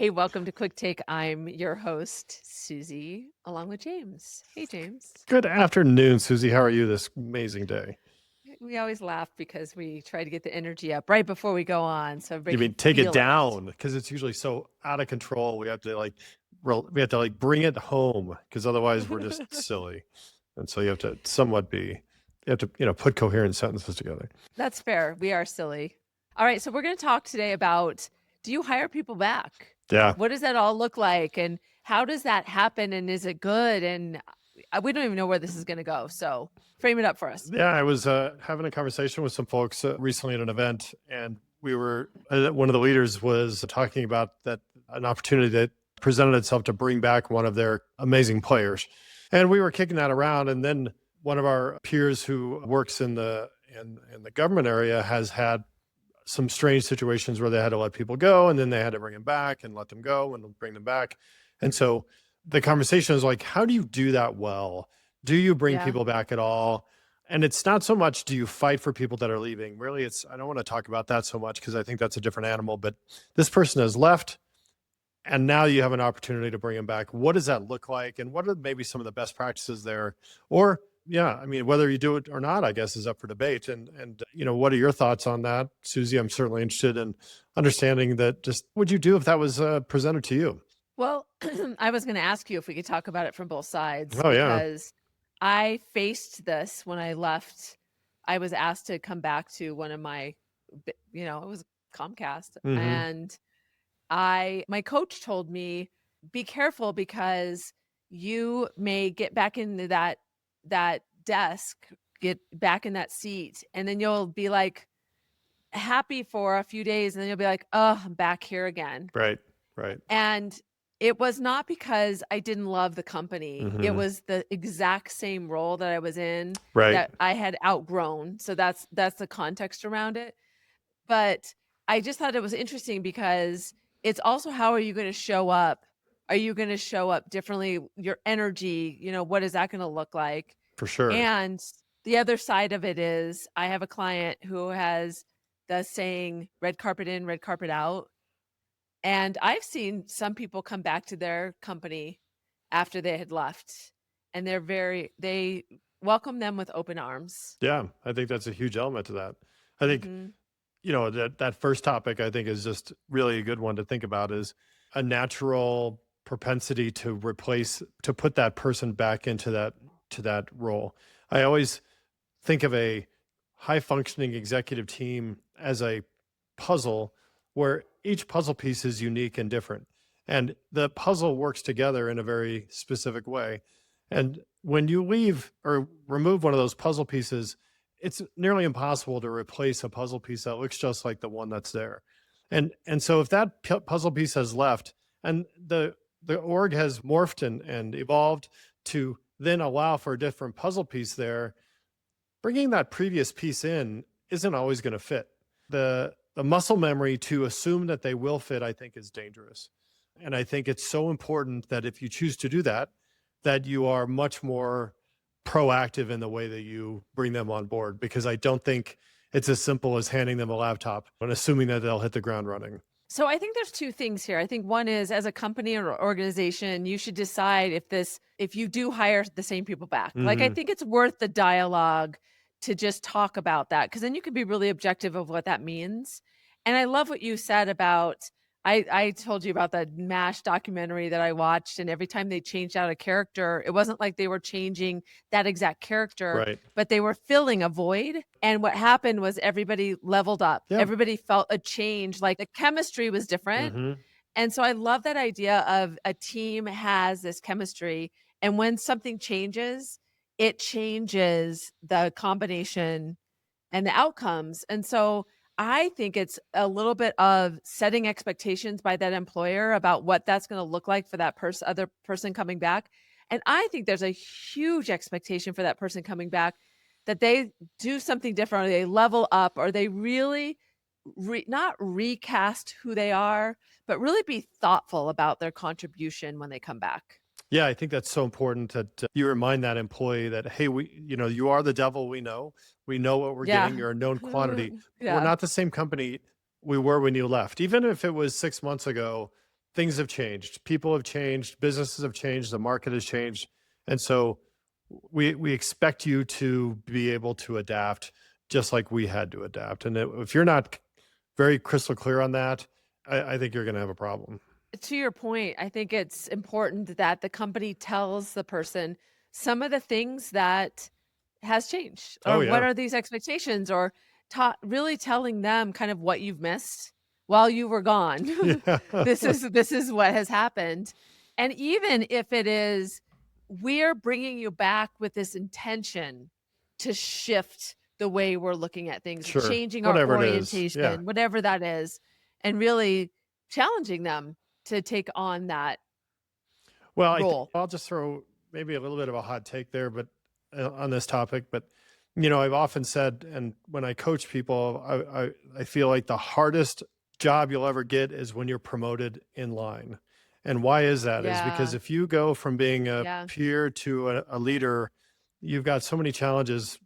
Hey, welcome to Quick Take. I'm your host, Susie, along with James. Hey, James. Good afternoon, Susie. How are you this amazing day? We always laugh because we try to get the energy up right before we go on so everybody You can mean take it feel it. down because it's usually so out of control. We have to bring it home because otherwise we're just silly. And so you have to put coherent sentences together. That's fair. We are silly. All right. So we're going to talk today about, do you hire people back? Yeah. What does that all look like? And how does that happen? And is it good? And we don't even know where this is going to go. So frame it up for us. Yeah. I was having a conversation with some folks recently at an event, and one of the leaders was talking about that an opportunity that presented itself to bring back one of their amazing players. And we were kicking that around. And then one of our peers who works in the government area has had some strange situations where they had to let people go, and then they had to bring them back and let them go and bring them back. And so the conversation is like, how do you do that well? Do you bring Yeah. people back at all? And it's not so much do you fight for people that are leaving. Really, I don't want to talk about that so much because I think that's a different animal. But this person has left, and now you have an opportunity to bring them back. What does that look like? And what are maybe some of the best practices there? Or yeah, I mean, whether you do it or not, I guess, is up for debate. And what are your thoughts on that, Susie? I'm certainly interested in understanding that. Just what would you do if that was presented to you? Well, I was going to ask you if we could talk about it from both sides Oh yeah. because I faced this when I left. I was asked to come back to one of my, it was Comcast. Mm-hmm. And my coach told me, be careful because you may get back into that desk, get back in that seat, and then you'll be like happy for a few days, and then you'll be like, oh, I'm back here again. Right. Right. And it was not because I didn't love the company. It Mm-hmm. was the exact same role that I was in Right. that I had outgrown. So that's the context around it. But I just thought it was interesting because it's also, how are you going to show up? Are you going to show up differently? Your energy, what is that going to look like? For sure. And the other side of it is I have a client who has the saying red carpet in, red carpet out. And I've seen some people come back to their company after they had left, and they welcome them with open arms. Yeah, I think that's a huge element to that. I think Mhm. that first topic, I think, is just really a good one to think about, is a natural propensity to put that person back into that role. I always think of a high functioning executive team as a puzzle where each puzzle piece is unique and different. And the puzzle works together in a very specific way. And when you leave or remove one of those puzzle pieces, it's nearly impossible to replace a puzzle piece that looks just like the one that's there. And so if that puzzle piece has left, and the org has morphed and evolved to then allow for a different puzzle piece there, bringing that previous piece in isn't always going to fit. The muscle memory to assume that they will fit, I think, is dangerous. And I think it's so important that if you choose to do that, that you are much more proactive in the way that you bring them on board, because I don't think it's as simple as handing them a laptop and assuming that they'll hit the ground running. So I think there's two things here. I think one is, as a company or organization, you should decide if you do hire the same people back. Like, I Hmm. think it's worth the dialogue to just talk about that, because then you can be really objective of what that means. And I love what you said about, I told you about the MASH documentary that I watched, and every time they changed out a character, it wasn't like they were changing that exact character, Right. but they were filling a void. And what happened was everybody leveled up. Yeah. Everybody felt a change, like the chemistry was different. Hmm. And so I love that idea of a team has this chemistry. And when something changes, it changes the combination and the outcomes. And so I think it's a little bit of setting expectations by that employer about what that's going to look like for that other person coming back. And I think there's a huge expectation for that person coming back that they do something different, or they level up, or they really not recast who they are, but really be thoughtful about their contribution when they come back. Yeah, I think that's so important that you remind that employee that, hey, you are the devil. We know what we're Yeah. getting. You're a known quantity. We're Yeah. not the same company we were when you left. Even if it was 6 months ago, things have changed, people have changed, businesses have changed, the market has changed, and so we expect you to be able to adapt just like we had to adapt. And if you're not very crystal clear on that, I think you're going to have a problem. To your point, I think it's important that the company tells the person some of the things that has changed, Oh or what yeah, are these expectations, or really telling them kind of what you've missed while you were gone. yeah, This is what has happened. And even if it is, we're bringing you back with this intention to shift the way we're looking at things, sure, changing our whatever it is, yeah. orientation, whatever that is, and really challenging them to take on that Well, I think role. I'll just throw maybe a little bit of a hot take there, but on this topic, but I've often said, and when I coach people, I feel like the hardest job you'll ever get is when you're promoted in line. And why is that? Is because Yeah, if you go from being a yeah, peer to a leader, you've got so many challenges.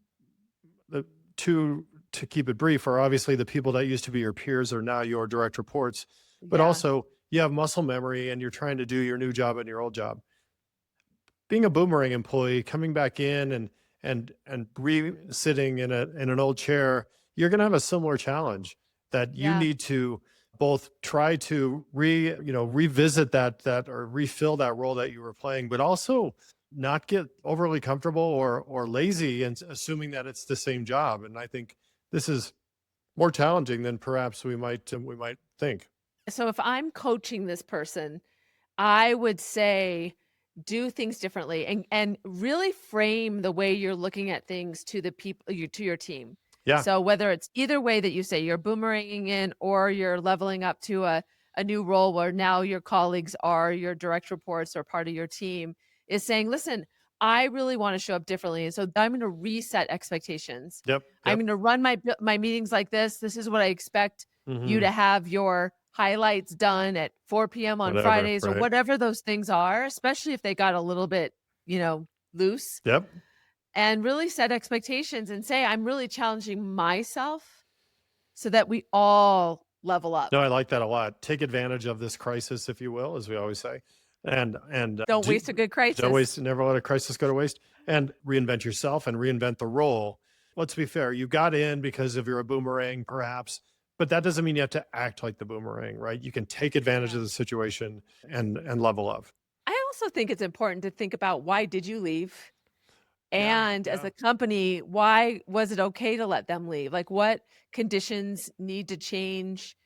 The two, to keep it brief, are obviously the people that used to be your peers are now your direct reports, but yeah, also you have muscle memory and you're trying to do your new job and your old job. Being a boomerang employee, coming back in and sitting in an old chair, you're going to have a similar challenge that you yeah. need to both try to revisit that or refill that role that you were playing, but also not get overly comfortable or lazy and assuming that it's the same job. And I think this is more challenging than perhaps we might think. So if I'm coaching this person, I would say do things differently, and really frame the way you're looking at things to the people, to your team. Yeah. So whether it's either way that you say you're boomeranging in, or you're leveling up to a new role where now your colleagues are your direct reports or part of your team, is saying, listen, I really want to show up differently. And so I'm going to reset expectations. Yep. I'm Yep. going to run my meetings like this. This is what I expect you Hmm. to have your highlights done at 4 p.m. on Whatever. Fridays, or Right. whatever those things are, especially if they got a little bit, loose, Yep. and really set expectations and say, I'm really challenging myself so that we all level up. No, I like that a lot. Take advantage of this crisis, if you will, as we always say, and Don't waste a good don't crisis. waste, never let a crisis go to waste, and reinvent yourself and reinvent the role. Let's be fair. You got in because of you're a boomerang, perhaps, but that doesn't mean you have to act like the boomerang, right? You can take advantage Yeah. of the situation and level up. I also think it's important to think about, why did you leave? Yeah, And as yeah, a company, why was it okay to let them leave? Like, what conditions need to change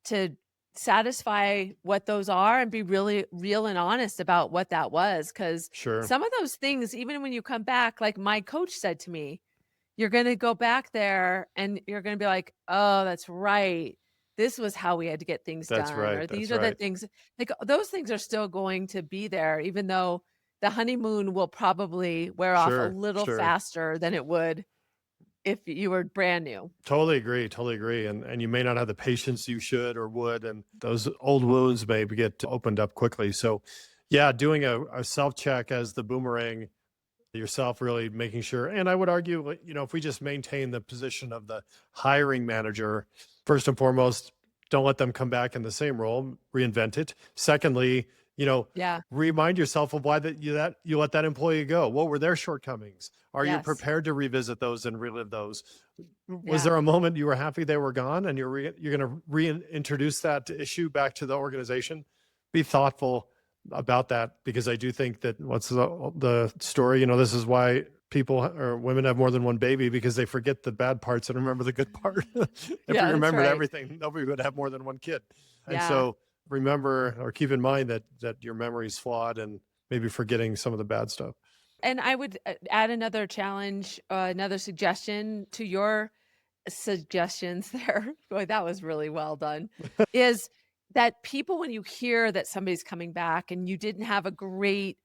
to satisfy what those are, and be really real and honest about what that was. Because sure. some of those things, even when you come back, like my coach said to me, you're gonna go back there and you're gonna be like, "Oh, that's right. This was how we had to get things That's done," right. or That's "These are the right. things," like, those things are still going to be there, even though the honeymoon will probably wear off a Sure, little sure. faster than it would if you were brand new. Totally agree, totally agree, and you may not have the patience you should or would, and those old wounds may get opened up quickly. So, yeah, doing a self check as the boomerang yourself, really making sure. And I would argue, like, if we just maintain the position of the hiring manager, first and foremost, don't let them come back in the same role, reinvent it. Secondly, you know, Yeah. remind yourself of why that you let that employee go. What were their shortcomings? Are you Yes. prepared to revisit those and relive those? Was Yeah. there a moment you were happy they were gone and you're going to reintroduce that issue back to the organization? Be thoughtful about that, because I do think that what's the story? This is why people or women have more than one baby, because they forget the bad parts and remember the good part. If we Yeah, that's remembered right. everything, nobody would have more than one kid. And Yeah. so remember or keep in mind that your memory is flawed and maybe forgetting some of the bad stuff. And I would, add another challenge, another suggestion to your suggestions there. Boy, that was really well done. Is that people, when you hear that somebody's coming back and you didn't have a great,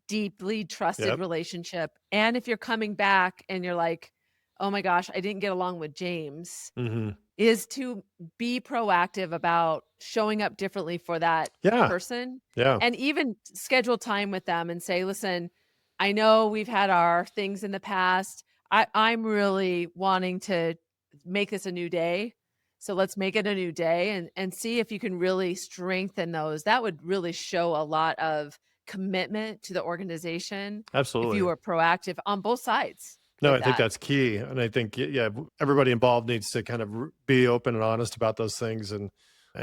deeply trusted Yep. relationship, and if you're coming back and you're like, "Oh my gosh, I didn't get along with James," Hmm. is to be proactive about showing up differently for that Yeah. person, Yeah. and even schedule time with them and say, "Listen, I know we've had our things in the past. I'm really wanting to make this a new day. So let's make it a new day and see if you can really strengthen those. That would really show a lot of commitment to the organization if you Absolutely. were proactive on both sides No, with I think that. that's key, and I think yeah, everybody involved needs to kind of be open and honest about those things and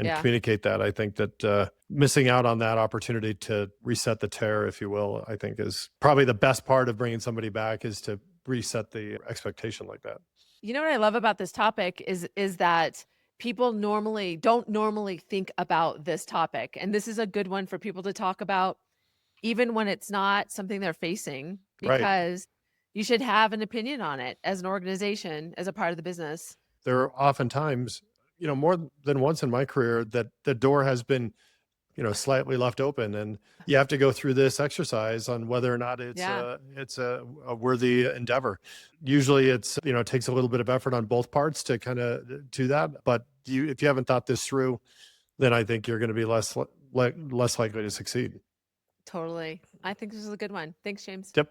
Yeah. communicate that. I think that missing out on that opportunity to reset the tear, if you will, I think is probably the best part of bringing somebody back is to reset the expectation like that. You know what I love about this topic is that people don't normally think about this topic, and this is a good one for people to talk about even when it's not something they're facing, Right. because you should have an opinion on it as an organization, as a part of the business. There are oftentimes, more than once in my career that the door has been slightly left open, and you have to go through this exercise on whether or not Yeah, it's a worthy endeavor. Usually it's, it takes a little bit of effort on both parts to kind of do that. But if you haven't thought this through, then I think you're going to be less likely to succeed. totally. I think this is a good one. Thanks, James. Yep.